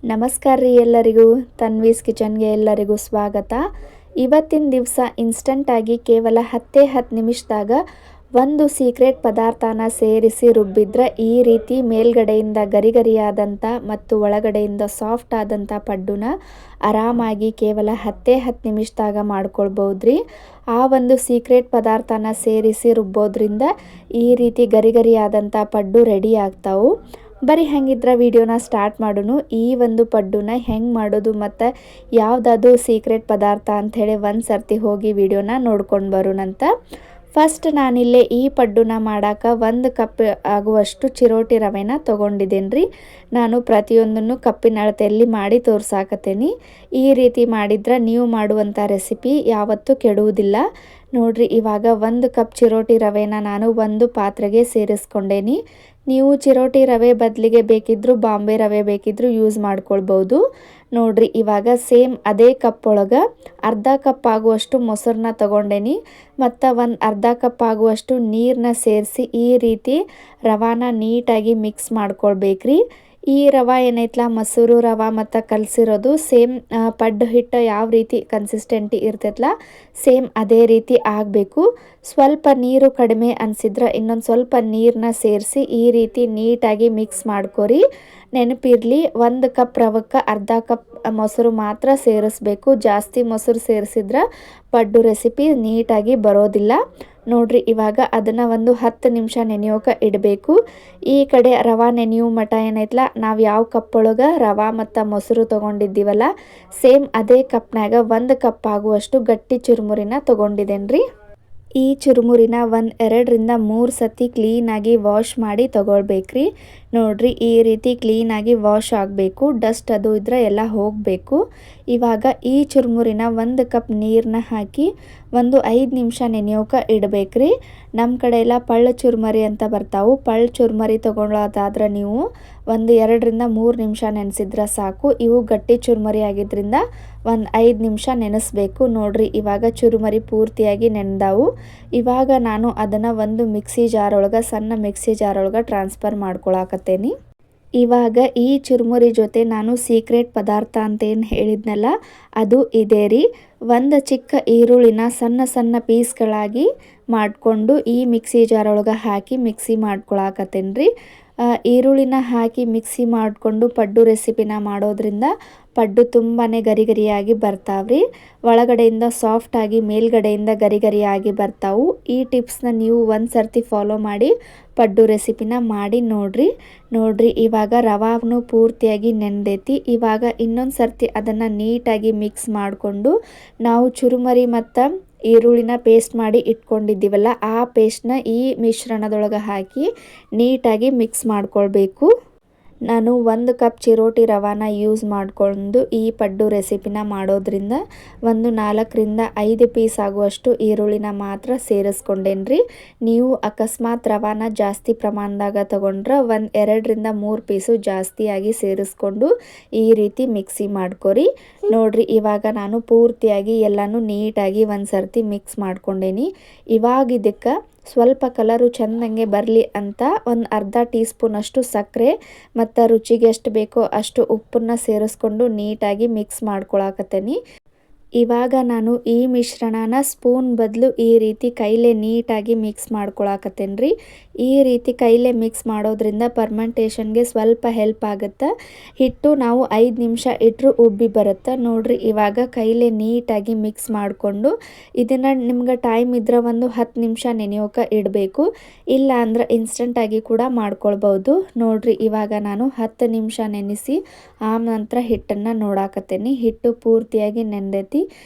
ನಮಸ್ಕಾರ ರೀ ಎಲ್ಲರಿಗೂ. ತನ್ವೀಸ್ ಕಿಚನ್ಗೆ ಎಲ್ಲರಿಗೂ ಸ್ವಾಗತ. ಇವತ್ತಿನ ದಿವಸ ಇನ್ಸ್ಟಂಟಾಗಿ ಕೇವಲ 10 ನಿಮಿಷದಾಗ ಒಂದು ಸೀಕ್ರೆಟ್ ಪದಾರ್ಥನ ಸೇರಿಸಿ ರುಬ್ಬಿದ್ರೆ ಈ ರೀತಿ ಮೇಲ್ಗಡೆಯಿಂದ ಗರಿಗರಿಯಾದಂಥ ಮತ್ತು ಒಳಗಡೆಯಿಂದ ಸಾಫ್ಟ್ ಆದಂಥ ಪಡ್ಡುನ ಆರಾಮಾಗಿ ಕೇವಲ 10 ನಿಮಿಷದಾಗ ಮಾಡ್ಕೊಳ್ಬೋದ್ರಿ. ಆ ಒಂದು ಸೀಕ್ರೆಟ್ ಪದಾರ್ಥನ ಸೇರಿಸಿ ರುಬ್ಬೋದ್ರಿಂದ ಈ ರೀತಿ ಗರಿಗರಿಯಾದಂಥ ಪಡ್ಡು ರೆಡಿ ಆಗ್ತಾವು. ಬರೀ ಹೆಂಗಿದ್ರೆ ವಿಡಿಯೋನ ಸ್ಟಾರ್ಟ್ ಮಾಡೋನು. ಈ ಒಂದು ಪಡ್ಡುನ ಹೆಂಗೆ ಮಾಡೋದು ಮತ್ತು ಯಾವುದಾದ್ರು ಸೀಕ್ರೆಟ್ ಪದಾರ್ಥ ಅಂಥೇಳಿ ಒಂದು ಸರ್ತಿ ಹೋಗಿ ವಿಡಿಯೋನ ನೋಡ್ಕೊಂಡು ಬರೋಣಂತ. ಫಸ್ಟ್ ನಾನಿಲ್ಲೇ ಈ ಪಡ್ಡುನ ಮಾಡೋಕೆ 1 ಕಪ್ ಆಗುವಷ್ಟು ಚಿರೋಟಿ ರವೆನ ತೊಗೊಂಡಿದ್ದೇನೆ ರೀ. ನಾನು ಪ್ರತಿಯೊಂದನ್ನು ಕಪ್ಪಿನ ಅಳತೆಯಲ್ಲಿ ಮಾಡಿ ತೋರ್ಸಾಕತ್ತೇನೆ. ಈ ರೀತಿ ಮಾಡಿದ್ರೆ ನೀವು ಮಾಡುವಂಥ ರೆಸಿಪಿ ಯಾವತ್ತೂ ಕೆಡುವುದಿಲ್ಲ. ನೋಡ್ರಿ, ಇವಾಗ 1 ಕಪ್ ಚಿರೋಟಿ ರವೆನ ನಾನು ಒಂದು ಪಾತ್ರೆಗೆ ಸೇರಿಸ್ಕೊಂಡೇನಿ. ನೀವು ಚಿರೋಟಿ ರವೆ ಬದಲಿಗೆ ಬೇಕಿದ್ದರೂ ಬಾಂಬೆ ರವೆ ಬೇಕಿದ್ದರೂ ಯೂಸ್ ಮಾಡ್ಕೊಳ್ಬೋದು. ನೋಡ್ರಿ, ಇವಾಗ ಸೇಮ್ ಅದೇ ಕಪ್ ಒಳಗೆ ಅರ್ಧ ಕಪ್ ಆಗುವಷ್ಟು ಮೊಸರನ್ನ ತೊಗೊಂಡೇನಿ ಮತ್ತು ಅರ್ಧ ಕಪ್ ಆಗುವಷ್ಟು ನೀರನ್ನ ಸೇರಿಸಿ ಈ ರೀತಿ ರವಾನ ನೀಟಾಗಿ ಮಿಕ್ಸ್ ಮಾಡ್ಕೊಳ್ಬೇಕ್ರಿ. ಈ ರವೆ ಏನೈತಲ್ಲ, ಮೊಸರು ರವೆ ಮತ್ತು ಕಲಸಿರೋದು ಸೇಮ್ ಪಡ್ಡು ಹಿಟ್ಟು ಯಾವ ರೀತಿ ಕನ್ಸಿಸ್ಟೆಂಟಿ ಇರ್ತೈತಲ್ಲ ಸೇಮ್ ಅದೇ ರೀತಿ ಆಗಬೇಕು. ಸ್ವಲ್ಪ ನೀರು ಕಡಿಮೆ ಅನಿಸಿದ್ರೆ ಇನ್ನೊಂದು ಸ್ವಲ್ಪ ನೀರನ್ನ ಸೇರಿಸಿ ಈ ರೀತಿ ನೀಟಾಗಿ ಮಿಕ್ಸ್ ಮಾಡ್ಕೊರಿ. ನೆನಪಿರಲಿ, 1 ಕಪ್ ರವಕ್ಕೆ ಅರ್ಧ ಕಪ್ ಮೊಸರು ಮಾತ್ರ ಸೇರಿಸ್ಬೇಕು. ಜಾಸ್ತಿ ಮೊಸರು ಸೇರಿಸಿದ್ರೆ ಪಡ್ಡು ರೆಸಿಪಿ ನೀಟಾಗಿ ಬರೋದಿಲ್ಲ. ನೋಡ್ರಿ, ಇವಾಗ ಅದನ್ನು 10 ನಿಮಿಷ ನೆನೆಯೋಕೆ ಇಡಬೇಕು. ಈ ಕಡೆ ರವೆ ನೆನೆಯೋ ಮಟ ಏನೈತಲ್ಲ, ನಾವು ಯಾವ ಕಪ್ ಒಳಗೆ ರವೆ ಮತ್ತು ಮೊಸರು ತೊಗೊಂಡಿದ್ದೀವಲ್ಲ ಸೇಮ್ ಅದೇ ಕಪ್ನಾಗ 1 ಕಪ್ ಆಗುವಷ್ಟು ಗಟ್ಟಿ ಚುರುಮುರಿನ ತೊಗೊಂಡಿದ್ದೇನೆ ರೀ. ಈ ಚುರುಮುರಿನ 2 ರಿಂದ 3 ಸತಿ ಕ್ಲೀನಾಗಿ ವಾಶ್ ಮಾಡಿ ತೊಗೊಳ್ಬೇಕ್ರಿ. ನೋಡ್ರಿ, ಈ ರೀತಿ ಕ್ಲೀನಾಗಿ ವಾಶ್ ಆಗಬೇಕು. ಡಸ್ಟ್ ಅದು ಇದ್ರೆ ಎಲ್ಲ ಹೋಗಬೇಕು. ಇವಾಗ ಈ ಚುರುಮುರಿನ 1 ಕಪ್ ನೀರನ್ನ ಹಾಕಿ 5 ನಿಮಿಷ ನೆನೆಯೋಕೆ ಇಡಬೇಕ್ರಿ. ನಮ್ಮ ಕಡೆ ಎಲ್ಲ ಪಳ್ಳ ಚುರುಮರಿ ಅಂತ ಬರ್ತಾವು. ಪಳ್ಳ ಚುರುಮರಿ ತೊಗೊಳ್ಳೋದಾದ್ರೆ ನೀವು 2 ರಿಂದ 3 ನಿಮಿಷ ನೆನೆಸಿದ್ರೆ ಸಾಕು. ಇವು ಗಟ್ಟಿ ಚುರುಮರಿ ಆಗಿದ್ದರಿಂದ 5 ನಿಮಿಷ ನೆನೆಸ್ಬೇಕು. ನೋಡ್ರಿ, ಇವಾಗ ಚುರುಮರಿ ಪೂರ್ತಿಯಾಗಿ ನೆನೆದಾವು. ಇವಾಗ ನಾನು ಅದನ್ನು ಒಂದು ಮಿಕ್ಸಿ ಜಾರ್ ಒಳಗೆ, ಸಣ್ಣ ಮಿಕ್ಸಿ ಜಾರ್ ಒಳಗೆ ಟ್ರಾನ್ಸ್ಫರ್ ಮಾಡ್ಕೊಳಕತ್ತೇನಿ. ಇವಾಗ ಈ ಚುರುಮುರಿ ಜೊತೆ ನಾನು ಸೀಕ್ರೆಟ್ ಪದಾರ್ಥ ಅಂತೇನು ಹೇಳಿದ್ನಲ್ಲ ಅದು ಇದೆ ರೀ. ಒಂದು ಚಿಕ್ಕ ಈರುಳ್ಳಿನ ಸಣ್ಣ ಸಣ್ಣ ಪೀಸ್ಗಳಾಗಿ ಮಾಡಿಕೊಂಡು ಈ ಮಿಕ್ಸಿ ಜಾರ್ ಒಳಗೆ ಹಾಕಿ ಮಿಕ್ಸಿ ಮಾಡ್ಕೊಳಕತ್ತೇನೆ ರೀ. ಈರುಳ್ಳಿನ ಹಾಕಿ ಮಿಕ್ಸಿ ಮಾಡಿಕೊಂಡು ಪಡ್ಡು ರೆಸಿಪಿನ ಮಾಡೋದ್ರಿಂದ ಪಡ್ಡು ತುಂಬಾ ಗರಿಗರಿಯಾಗಿ ಬರ್ತಾವ್ರಿ. ಒಳಗಡೆಯಿಂದ ಸಾಫ್ಟಾಗಿ ಮೇಲ್ಗಡೆಯಿಂದ ಗರಿಗರಿಯಾಗಿ ಬರ್ತಾವು. ಈ ಟಿಪ್ಸ್ನ ನೀವು ಒಂದು ಸರ್ತಿ ಫಾಲೋ ಮಾಡಿ ಪಡ್ಡು ರೆಸಿಪಿನ ಮಾಡಿ ನೋಡ್ರಿ, ಇವಾಗ ರವಾನು ಪೂರ್ತಿಯಾಗಿ ನೆಂದೈತಿ. ಇವಾಗ ಇನ್ನೊಂದು ಸರ್ತಿ ಅದನ್ನು ನೀಟಾಗಿ ಮಿಕ್ಸ್ ಮಾಡಿಕೊಂಡು ನಾವು ಚುರುಮರಿ ಮತ್ತು ಈರುಳ್ಳಿನ ಪೇಸ್ಟ್ ಮಾಡಿ ಇಟ್ಕೊಂಡಿದ್ದೀವಲ್ಲ ಆ ಪೇಸ್ಟ್ನ ಈ ಮಿಶ್ರಣದೊಳಗೆ ಹಾಕಿ ನೀಟಾಗಿ ಮಿಕ್ಸ್ ಮಾಡ್ಕೊಳ್ಬೇಕು. ನಾನು 1 ಕಪ್ ಚಿರೋಟಿ ರವಾನ ಯೂಸ್ ಮಾಡಿಕೊಂಡು ಈ ಪಡ್ಡು ರೆಸಿಪಿನ ಮಾಡೋದ್ರಿಂದ 4 ರಿಂದ 5 ಪೀಸ್ ಆಗುವಷ್ಟು ಈರುಳ್ಳಿನ ಮಾತ್ರ ಸೇರಿಸ್ಕೊಂಡೇನಿ ರೀ. ನೀವು ಅಕಸ್ಮಾತ್ ರವಾನ ಜಾಸ್ತಿ ಪ್ರಮಾಣದಾಗ ತೊಗೊಂಡ್ರೆ 2 ರಿಂದ 3 ಪೀಸು ಜಾಸ್ತಿಯಾಗಿ ಸೇರಿಸ್ಕೊಂಡು ಈ ರೀತಿ ಮಿಕ್ಸಿ ಮಾಡ್ಕೊರಿ. ನೋಡ್ರಿ, ಇವಾಗ ನಾನು ಪೂರ್ತಿಯಾಗಿ ಎಲ್ಲನೂ ನೀಟಾಗಿ ಒಂದು ಸರ್ತಿ ಮಿಕ್ಸ್ ಮಾಡ್ಕೊಂಡೇನಿ. ಇವಾಗ ಇದಕ್ಕೆ ಸ್ವಲ್ಪ ಕಲರು ಚೆಂದಂಗೆ ಬರಲಿ ಅಂತ ಅರ್ಧ ಟೀ ಸ್ಪೂನ್ ಅಷ್ಟು ಸಕ್ಕರೆ ಮತ್ತು ರುಚಿಗೆ ಎಷ್ಟು ಬೇಕೋ ಅಷ್ಟು ಉಪ್ಪನ್ನು ಸೇರಿಸ್ಕೊಂಡು ನೀಟಾಗಿ ಮಿಕ್ಸ್ ಮಾಡ್ಕೊಳಕತ್ತೇನಿ. ಇವಾಗ ನಾನು ಈ ಮಿಶ್ರಣನ ಸ್ಪೂನ್ ಬದಲು ಈ ರೀತಿ ಕೈಲೇ ನೀಟಾಗಿ ಮಿಕ್ಸ್ ಮಾಡ್ಕೊಳಕತ್ತೇನೆ ರೀ. ಈ ರೀತಿ ಕೈಲೇ ಮಿಕ್ಸ್ ಮಾಡೋದ್ರಿಂದ ಪರ್ಮೆಂಟೇಷನ್ಗೆ ಸ್ವಲ್ಪ ಹೆಲ್ಪ್ ಆಗುತ್ತೆ. ಹಿಟ್ಟು ನಾವು 5 ನಿಮಿಷ ಇಟ್ಟರು ಉಬ್ಬಿ ಬರುತ್ತೆ. ನೋಡ್ರಿ, ಇವಾಗ ಕೈಲೇ ನೀಟಾಗಿ ಮಿಕ್ಸ್ ಮಾಡಿಕೊಂಡು ಇದನ್ನು ನಿಮ್ಗೆ ಟೈಮ್ ಇದ್ರೆ 10 ನಿಮಿಷ ನೆನೆಯೋಕೆ ಇಡಬೇಕು. ಇಲ್ಲ ಅಂದ್ರೆ ಇನ್ಸ್ಟಂಟಾಗಿ ಕೂಡ ಮಾಡ್ಕೊಳ್ಬೋದು. ನೋಡ್ರಿ, ಇವಾಗ ನಾನು 10 ನಿಮಿಷ ನೆನೆಸಿ ಆನಂತರ ಹಿಟ್ಟನ್ನು ನೋಡಾಕತ್ತೇನೆ. ಹಿಟ್ಟು ಪೂರ್ತಿಯಾಗಿ ನೆಂದೈತಿ.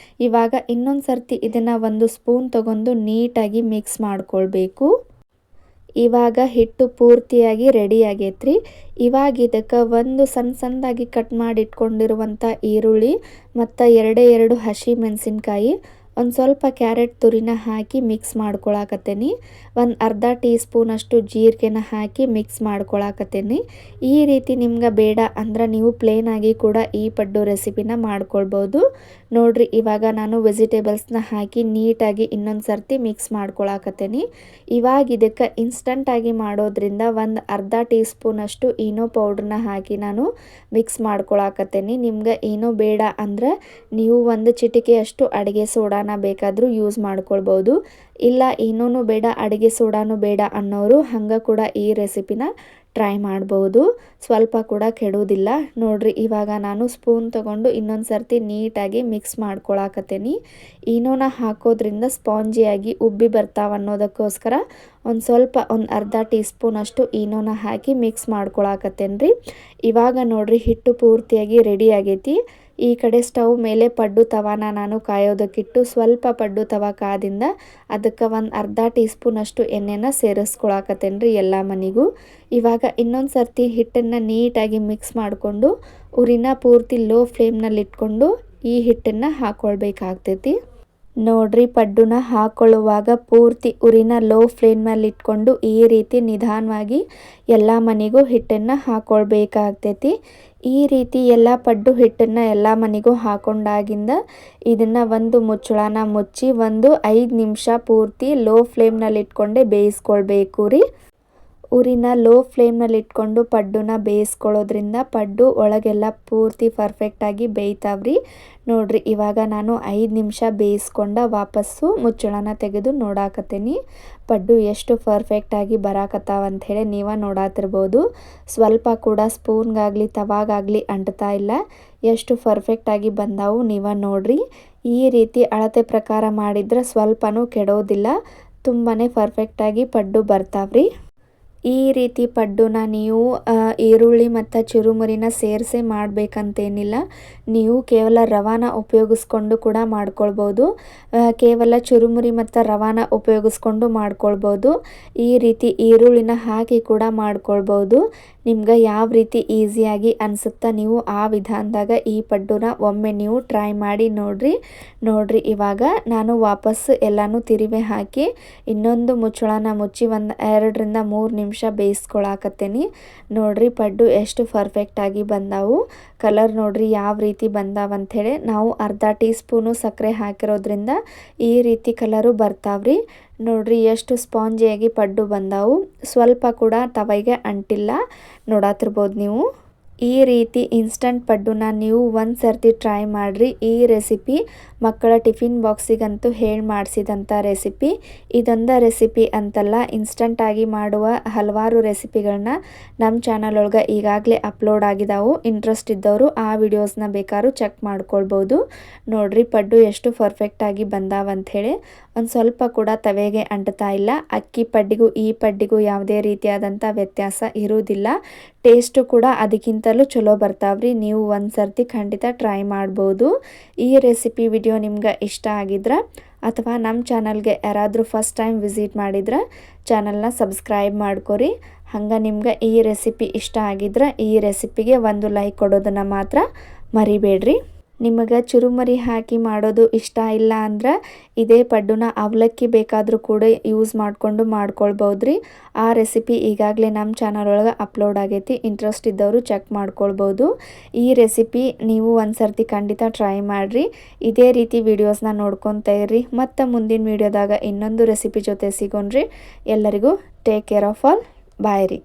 ಇವಾಗ ಇನ್ನೊಂದು ಸರ್ತಿ ಇದನ್ನು 1 ಸ್ಪೂನ್ ತಗೊಂಡು ನೀಟಾಗಿ ಮಿಕ್ಸ್ ಮಾಡ್ಕೊಳ್ಬೇಕು. ಇವಾಗ ಹಿಟ್ಟು ಪೂರ್ತಿಯಾಗಿ ರೆಡಿ ಆಗೈತ್ರಿ. ಇವಾಗ ಇದಕ್ಕೆ ಸಣ್ಣದಾಗಿ ಕಟ್ ಮಾಡಿ ಇಟ್ಕೊಂಡಿರುವಂಥ ಈರುಳ್ಳಿ ಮತ್ತು 2 ಹಸಿ ಮೆಣಸಿನ್ಕಾಯಿ, ಒಂದು ಸ್ವಲ್ಪ ಕ್ಯಾರೆಟ್ ತುರಿನ ಹಾಕಿ ಮಿಕ್ಸ್ ಮಾಡ್ಕೊಳಕತ್ತೇನಿ. ಒಂದು ಅರ್ಧ ಟೀ ಸ್ಪೂನಷ್ಟು ಜೀರಿಗೆನ ಹಾಕಿ ಮಿಕ್ಸ್ ಮಾಡ್ಕೊಳಕತ್ತೇನಿ. ಈ ರೀತಿ ನಿಮ್ಗೆ ಬೇಡ ಅಂದ್ರೆ ನೀವು ಪ್ಲೇನಾಗಿ ಕೂಡ ಈ ಪಡ್ಡು ರೆಸಿಪಿನ ಮಾಡ್ಕೊಳ್ಬೋದು. ನೋಡ್ರಿ ಇವಾಗ ನಾನು ವೆಜಿಟೇಬಲ್ಸ್ನ ಹಾಕಿ ನೀಟಾಗಿ ಇನ್ನೊಂದು ಸರ್ತಿ ಮಿಕ್ಸ್ ಮಾಡ್ಕೊಳಕತ್ತೇನಿ. ಇವಾಗ ಇದಕ್ಕೆ ಇನ್ಸ್ಟಂಟಾಗಿ ಮಾಡೋದ್ರಿಂದ ಒಂದು ಅರ್ಧ ಟೀ ಸ್ಪೂನಷ್ಟು ಈನೋ ಪೌಡ್ರನ್ನ ಹಾಕಿ ನಾನು ಮಿಕ್ಸ್ ಮಾಡ್ಕೊಳಕತ್ತೇನಿ. ನಿಮ್ಗೆ ಏನೋ ಬೇಡ ಅಂದ್ರೆ ನೀವು ಒಂದು ಚಿಟಿಕೆಯಷ್ಟು ಅಡುಗೆ ಸೋಡಾನ ಬೇಕಾದರೂ ಯೂಸ್ ಮಾಡ್ಕೊಳ್ಬೋದು. ಇಲ್ಲ ಏನೂ ಬೇಡ ಅಡುಗೆ ಸೋಡಾನು ಬೇಡ ಅನ್ನೋರು ಹಂಗೆ ಕೂಡ ಈ ರೆಸಿಪಿನ ಟ್ರೈ ಮಾಡ್ಬೋದು. ಸ್ವಲ್ಪ ಕೂಡ ಕೆಡೋದಿಲ್ಲ. ನೋಡ್ರಿ ಇವಾಗ ನಾನು ಸ್ಪೂನ್ ತೊಗೊಂಡು ಇನ್ನೊಂದು ಸರ್ತಿ ನೀಟಾಗಿ ಮಿಕ್ಸ್ ಮಾಡ್ಕೊಳಕತ್ತೇನಿ. ಈನೋನ ಹಾಕೋದ್ರಿಂದ ಸ್ಪಾಂಜಿಯಾಗಿ ಉಬ್ಬಿ ಬರ್ತಾವ ಅನ್ನೋದಕ್ಕೋಸ್ಕರ ಒಂದು ಅರ್ಧ ಟೀ ಸ್ಪೂನಷ್ಟು ಈನೋನ ಹಾಕಿ ಮಿಕ್ಸ್ ಮಾಡ್ಕೊಳಕತ್ತೇನೆ ರೀ. ಇವಾಗ ನೋಡ್ರಿ ಹಿಟ್ಟು ಪೂರ್ತಿಯಾಗಿ ರೆಡಿ ಆಗೈತಿ. ಈ ಕಡೆ ಸ್ಟವ್ ಮೇಲೆ ಪಡ್ಡು ತವಾನ ನಾನು ಕಾಯೋದಕ್ಕಿಟ್ಟು ಸ್ವಲ್ಪ ಪಡ್ಡು ತವ ಕಾದಿಂದ ಅದಕ್ಕೆ ಒಂದು ಅರ್ಧ ಟೀ ಸ್ಪೂನಷ್ಟು ಎಣ್ಣೆನ ಸೇರಿಸ್ಕೊಳಕತ್ತೇನೆ ರೀ ಎಲ್ಲ ಮನೆಗೂ. ಇವಾಗ ಇನ್ನೊಂದು ಸರ್ತಿ ಹಿಟ್ಟನ್ನು ನೀಟಾಗಿ ಮಿಕ್ಸ್ ಮಾಡಿಕೊಂಡು ಉರಿನ ಪೂರ್ತಿ ಲೋ ಫ್ಲೇಮ್ನಲ್ಲಿ ಇಟ್ಕೊಂಡು ಈ ಹಿಟ್ಟನ್ನು ಹಾಕ್ಕೊಳ್ಬೇಕಾಗ್ತೈತಿ. ನೋಡ್ರಿ ಪಡ್ಡುನ ಹಾಕೊಳ್ಳುವಾಗ ಪೂರ್ತಿ ಉರಿನ ಲೋ ಫ್ಲೇಮ್ನಲ್ಲಿ ಇಟ್ಕೊಂಡು ಈ ರೀತಿ ನಿಧಾನವಾಗಿ ಎಲ್ಲ ಮನೆಗೂ ಹಿಟ್ಟನ್ನು ಹಾಕ್ಕೊಳ್ಬೇಕಾಗ್ತೈತಿ. ಈ ರೀತಿ ಎಲ್ಲ ಪಡ್ಡು ಹಿಟ್ಟನ್ನು ಎಲ್ಲ ಮನೆಗೂ ಹಾಕೊಂಡಾಗಿಂದ ಇದನ್ನು ಒಂದು ಮುಚ್ಚಳನ ಮುಚ್ಚಿ 5 ನಿಮಿಷ ಪೂರ್ತಿ ಲೋ ಫ್ಲೇಮ್ನಲ್ಲಿ ಇಟ್ಕೊಂಡೆ ಬೇಯಿಸ್ಕೊಳ್ಬೇಕು ರೀ. ಉರಿನ ಲೋ ಫ್ಲೇಮ್ನಲ್ಲಿ ಇಟ್ಕೊಂಡು ಪಡ್ಡುನ ಬೇಯಿಸ್ಕೊಳ್ಳೋದ್ರಿಂದ ಪಡ್ಡು ಒಳಗೆಲ್ಲ ಪೂರ್ತಿ ಪರ್ಫೆಕ್ಟಾಗಿ ಬೇಯ್ತಾವ್ರಿ. ನೋಡ್ರಿ ಇವಾಗ ನಾನು 5 ನಿಮಿಷ ಬೇಯಿಸ್ಕೊಂಡ ವಾಪಸ್ಸು ಮುಚ್ಚಳನ ತೆಗೆದು ನೋಡಾಕತ್ತೇನಿ. ಪಡ್ಡು ಎಷ್ಟು ಪರ್ಫೆಕ್ಟಾಗಿ ಬರಾಕತ್ತಾವ ಅಂಥೇಳಿ ನೀವು ನೋಡಾತಿರ್ಬೋದು. ಸ್ವಲ್ಪ ಕೂಡ ಸ್ಪೂನ್ಗಾಗಲಿ ತವಾಗಾಗಲಿ ಅಂಟ್ತಾ ಇಲ್ಲ. ಎಷ್ಟು ಪರ್ಫೆಕ್ಟಾಗಿ ಬಂದಾವು ನೀವು ನೋಡ್ರಿ. ಈ ರೀತಿ ಅಳತೆ ಪ್ರಕಾರ ಮಾಡಿದ್ರೆ ಸ್ವಲ್ಪನೂ ಕೆಡೋದಿಲ್ಲ. ತುಂಬಾ ಪರ್ಫೆಕ್ಟಾಗಿ ಪಡ್ಡು ಬರ್ತಾವ್ರಿ. ಈ ರೀತಿ ಪಡ್ಡುನ ನೀವು ಈರುಳ್ಳಿ ಮತ್ತು ಚುರುಮುರಿನ ಸೇರಿಸಿ ಮಾಡಬೇಕಂತೇನಿಲ್ಲ. ನೀವು ಕೇವಲ ರವಾನ ಉಪಯೋಗಿಸ್ಕೊಂಡು ಕೂಡ ಮಾಡ್ಕೊಳ್ಬೋದು. ಕೇವಲ ಚುರುಮುರಿ ಮತ್ತು ರವಾನ ಉಪಯೋಗಿಸ್ಕೊಂಡು ಮಾಡ್ಕೊಳ್ಬೋದು. ಈ ರೀತಿ ಈರುಳ್ಳಿನ ಹಾಕಿ ಕೂಡ ಮಾಡ್ಕೊಳ್ಬೋದು. ನಿಮ್ಗೆ ಯಾವ ರೀತಿ ಈಸಿಯಾಗಿ ಅನಿಸುತ್ತಾ ನೀವು ಆ ವಿಧಾನದಾಗ ಈ ಪಡ್ಡುನ ಒಮ್ಮೆ ನೀವು ಟ್ರೈ ಮಾಡಿ ನೋಡ್ರಿ ಇವಾಗ ನಾನು ವಾಪಸ್ಸು ಎಲ್ಲನೂ ತಿರುವಿ ಹಾಕಿ ಇನ್ನೊಂದು ಮುಚ್ಚಳನ ಮುಚ್ಚಿ 2 ರಿಂದ 3 ನಿಮಿಷ ಬೇಯಿಸ್ಕೊಳಕತ್ತೇನಿ. ನೋಡ್ರಿ ಪಡ್ಡು ಎಷ್ಟು ಪರ್ಫೆಕ್ಟಾಗಿ ಬಂದಾವು. ಕಲರ್ ನೋಡ್ರಿ ಯಾವ ರೀತಿ ಬಂದಾವಂಥೇಳಿ. ನಾವು ಅರ್ಧ ಟೀ ಸ್ಪೂನು ಸಕ್ಕರೆ ಹಾಕಿರೋದ್ರಿಂದ ಈ ರೀತಿ ಕಲರು ಬರ್ತಾವ್ರಿ. ನೋಡ್ರಿ ಎಷ್ಟು ಸ್ಪಾಂಜಿಯಾಗಿ ಪಡ್ಡು ಬಂದಾವು. ಸ್ವಲ್ಪ ಕೂಡ ತವೈಗೆ ಅಂಟಿಲ್ಲ. ನೋಡಾತಿರ್ಬೋದು ನೀವು. ಈ ರೀತಿ ಇನ್ಸ್ಟಂಟ್ ಪಡ್ಡುನ ನೀವು ಒಂದು ಸರ್ತಿ ಟ್ರೈ ಮಾಡಿರಿ. ಈ ರೆಸಿಪಿ ಮಕ್ಕಳ ಟಿಫಿನ್ ಬಾಕ್ಸಿಗಂತೂ ಹೇಳಿ ಮಾಡಿಸಿದಂಥ ರೆಸಿಪಿ. ಇದೊಂದು ರೆಸಿಪಿ ಅಂತಲ್ಲ, ಇನ್ಸ್ಟಂಟಾಗಿ ಮಾಡುವ ಹಲವಾರು ರೆಸಿಪಿಗಳನ್ನ ನಮ್ಮ ಚಾನಲ್ ಒಳಗೆ ಈಗಾಗಲೇ ಅಪ್ಲೋಡ್ ಆಗಿದಾವು. ಇಂಟ್ರೆಸ್ಟ್ ಇದ್ದವರು ಆ ವಿಡಿಯೋಸ್ನ ಬೇಕಾದ್ರೂ ಚೆಕ್ ಮಾಡ್ಕೊಳ್ಬೋದು. ನೋಡ್ರಿ ಪಡ್ಡು ಎಷ್ಟು ಪರ್ಫೆಕ್ಟಾಗಿ ಬಂದಾವಂಥೇಳಿ. ಒಂದು ಸ್ವಲ್ಪ ಕೂಡ ತವೆಗೆ ಅಂಟ್ತಾ ಇಲ್ಲ. ಅಕ್ಕಿ ಪಡ್ಡಿಗೂ ಈ ಪಡ್ಡಿಗೂ ಯಾವುದೇ ರೀತಿಯಾದಂಥ ವ್ಯತ್ಯಾಸ ಇರುವುದಿಲ್ಲ. ಟೇಸ್ಟು ಕೂಡ ಅದಕ್ಕಿಂತಲೂ ಚಲೋ ಬರ್ತಾವ್ರಿ. ನೀವು ಒಂದು ಸರ್ತಿ ಖಂಡಿತ ಟ್ರೈ ಮಾಡ್ಬೋದು. ಈ ರೆಸಿಪಿ ವಿಡಿಯೋ ನಿಮ್ಗೆ ಇಷ್ಟ ಆಗಿದ್ರೆ ಅಥವಾ ನಮ್ಮ ಚಾನಲ್ಗೆ ಯಾರಾದರೂ ಫಸ್ಟ್ ಟೈಮ್ ವಿಸಿಟ್ ಮಾಡಿದ್ರೆ ಚಾನಲ್ನ ಸಬ್ಸ್ಕ್ರೈಬ್ ಮಾಡ್ಕೊರಿ. ಹಂಗೆ ನಿಮ್ಗೆ ಈ ರೆಸಿಪಿ ಇಷ್ಟ ಆಗಿದ್ರೆ ಈ ರೆಸಿಪಿಗೆ ಒಂದು ಲೈಕ್ ಕೊಡೋದನ್ನು ಮಾತ್ರ ಮರಿಬೇಡ್ರಿ. ನಿಮಗೆ ಚುರುಮುರಿ ಹಾಕಿ ಮಾಡೋದು ಇಷ್ಟ ಇಲ್ಲ ಅಂದ್ರೆ ಇದೇ ಪಡ್ಡುನ ಅವಲಕ್ಕಿ ಬೇಕಾದರೂ ಕೂಡ ಯೂಸ್ ಮಾಡಿಕೊಂಡು ಮಾಡ್ಕೊಳ್ಬೋದ್ರಿ. ಆ ರೆಸಿಪಿ ಈಗಾಗಲೇ ನಮ್ಮ ಚಾನಲ್ ಒಳಗೆ ಅಪ್ಲೋಡ್ ಆಗೈತಿ. ಇಂಟ್ರೆಸ್ಟ್ ಇದ್ದವರು ಚೆಕ್ ಮಾಡ್ಕೊಳ್ಬೋದು. ಈ ರೆಸಿಪಿ ನೀವು ಒಂದು ಸರ್ತಿ ಖಂಡಿತ ಟ್ರೈ ಮಾಡಿರಿ. ಇದೇ ರೀತಿ ವಿಡಿಯೋಸ್ನ ನೋಡ್ಕೊತಾ ಇರ್ರಿ. ಮತ್ತು ಮುಂದಿನ ವಿಡಿಯೋದಾಗ ಇನ್ನೊಂದು ರೆಸಿಪಿ ಜೊತೆ ಸಿಗೋಣ್ರಿ. ಎಲ್ಲರಿಗೂ ಟೇಕ್ ಕೇರ್ ಆಫ್ ಆಲ್. ಬಾಯ್ ರೀ.